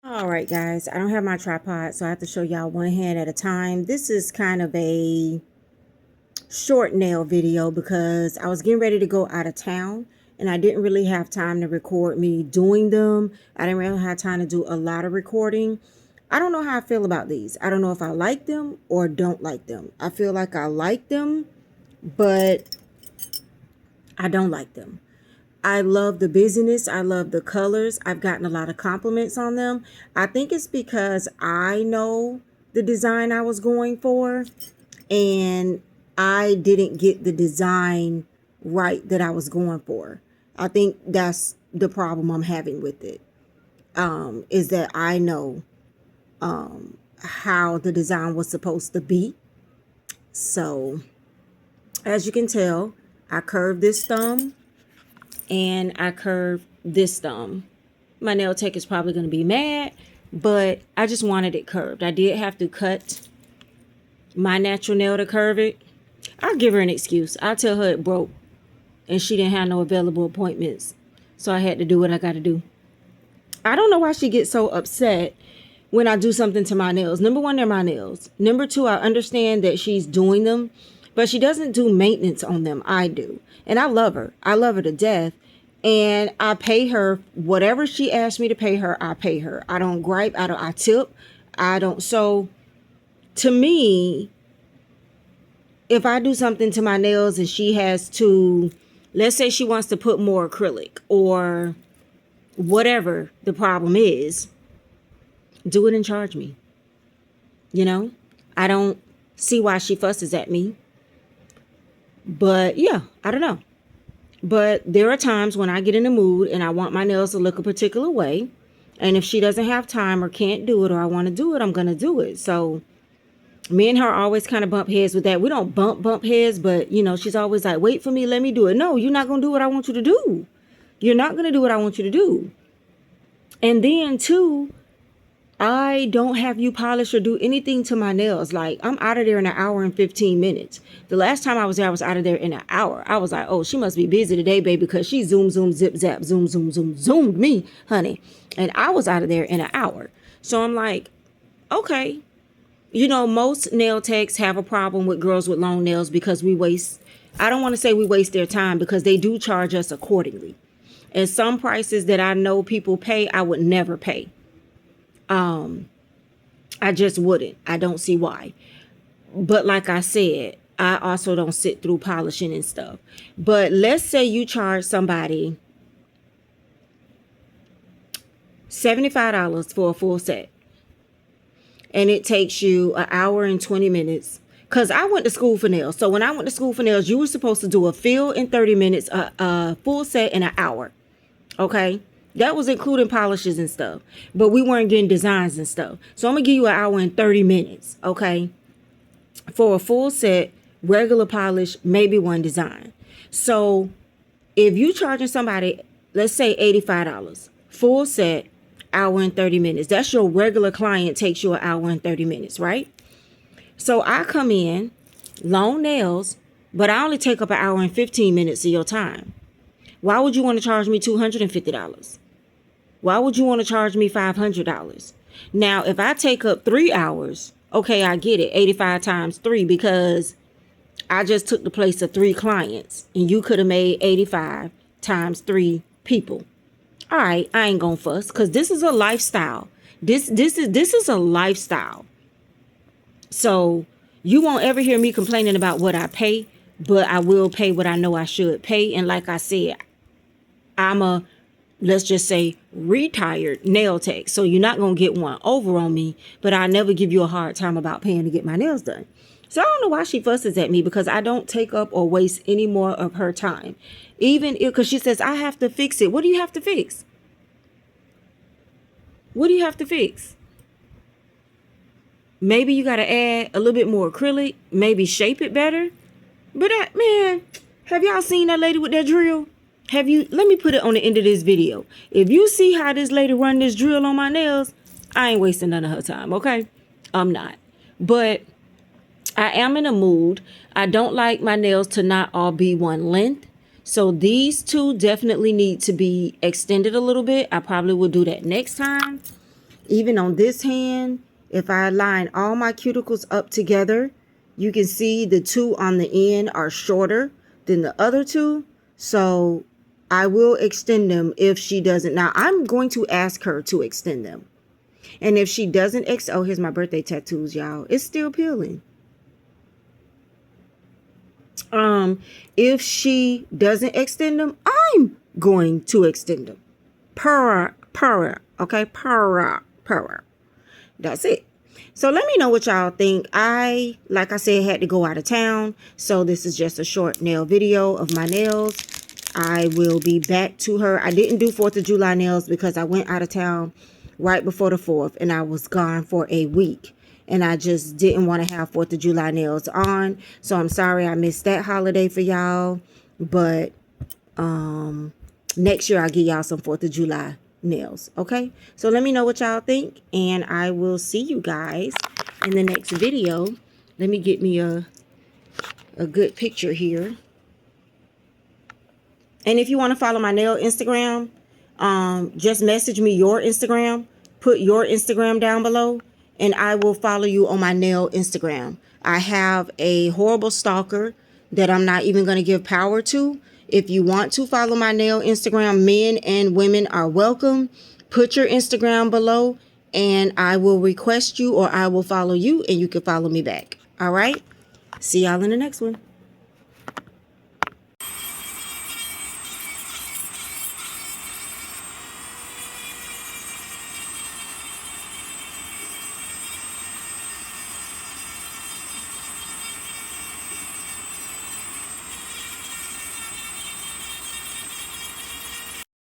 All right, guys, I don't have my tripod, so I have to show y'all one hand at a time. This is kind of a short nail video because I was getting ready to go out of town and I didn't really have time to record me doing them. I didn't really have time to do a lot of recording. I don't know how I feel about these. I don't know if I like them or don't like them. I feel like I like them, but I don't like them. I love the busyness. I love the colors. I've gotten a lot of compliments on them. I think it's because I know the design I was going for and I didn't get the design right that I was going for. I think that's the problem I'm having with it. Is that I know how the design was supposed to be. So as you can tell, I curved this thumb and I curved this thumb. My nail tech is probably going to be mad, but I just wanted it curved. I did have to cut my natural nail to curve it. I'll give her an excuse. I'll tell her it broke and she didn't have no available appointments, so I had to do what I got to do. I don't know why she gets so upset when I do something to my nails. Number one, they're my nails. Number two, I understand that she's doing them, but she doesn't do maintenance on them. I do. And I love her. I love her to death. And I pay her whatever she asks me to pay her. I pay her. I don't gripe. I tip. I don't. So to me, if I do something to my nails and she has to, let's say she wants to put more acrylic or whatever the problem is, do it and charge me. You know, I don't see why she fusses at me. But yeah, I don't know. But there are times when I get in the mood and I want my nails to look a particular way. And if she doesn't have time or can't do it or I want to do it, I'm going to do it. So me and her always kind of bump heads with that. We don't bump heads, but you know, she's always like, wait for me, let me do it. No, you're not going to do what I want you to do. You're not going to do what I want you to do. And then too, I don't have you polish or do anything to my nails. Like, I'm out of there in an hour and 15 minutes. The last time I was there, I was out of there in an hour. I was like, oh, she must be busy today, baby, because she zoom, zip, zap, zoomed me, honey. And I was out of there in an hour. So I'm like, okay. You know, most nail techs have a problem with girls with long nails because we waste, I don't want to say we waste their time because they do charge us accordingly. And some prices that I know people pay, I would never pay. I just wouldn't. I don't see why. But like I said, I also don't sit through polishing and stuff. But let's say you charge somebody $75 for a full set. And it takes you an hour and 20 minutes. Because I went to school for nails. So when I went to school for nails, you were supposed to do a fill in 30 minutes, a full set in an hour. Okay? That was including polishes and stuff. But we weren't getting designs and stuff. So I'm going to give you an hour and 30 minutes. Okay? For a full set, regular polish, maybe one design. So if you charging somebody, let's say $85, full set, hour and 30 minutes. That's your regular client takes you an hour and 30 minutes, right? So I come in, long nails, but I only take up an hour and 15 minutes of your time. Why would you want to charge me $250? Why would you want to charge me $500? Now, if I take up 3 hours, okay, I get it. 85 times 3 because I just took the place of 3 clients and you could have made 85 times 3 people. All right, I ain't gonna fuss because this is a lifestyle. This is a lifestyle. So you won't ever hear me complaining about what I pay, but I will pay what I know I should pay. And like I said, I'm a, let's just say, retired nail tech. So you're not going to get one over on me, but I never give you a hard time about paying to get my nails done. So I don't know why she fusses at me because I don't take up or waste any more of her time. Even if, because she says, I have to fix it. What do you have to fix? What do you have to fix? Maybe you got to add a little bit more acrylic, maybe shape it better. But man, have y'all seen that lady with that drill? Have you? Let me put it on the end of this video. If you see how this lady run this drill on my nails, I ain't wasting none of her time, okay? I'm not. But I am in a mood. I don't like my nails to not all be one length. So these two definitely need to be extended a little bit. I probably will do that next time. Even on this hand, if I line all my cuticles up together, you can see the two on the end are shorter than the other two. So I will extend them if she doesn't. Now I'm going to ask her to extend them. And if she doesn't oh, here's my birthday tattoos, y'all. It's still peeling. If she doesn't extend them, I'm going to extend them. Okay, that's it. So let me know what y'all think. Like I said, had to go out of town, so this is just a short nail video of my nails. I will be back to her. I didn't do 4th of July nails because I went out of town right before the 4th, and I was gone for a week. And I just didn't want to have 4th of July nails on. So I'm sorry I missed that holiday for y'all. But next year I'll give y'all some 4th of July nails. Okay? So let me know what y'all think. And I will see you guys in the next video. Let me get me a good picture here. And if you want to follow my nail Instagram, just message me your Instagram. Put your Instagram down below. And I will follow you on my nail Instagram. I have a horrible stalker that I'm not even going to give power to. If you want to follow my nail Instagram, men and women are welcome. Put your Instagram below and I will request you, or I will follow you and you can follow me back. All right. See y'all in the next one.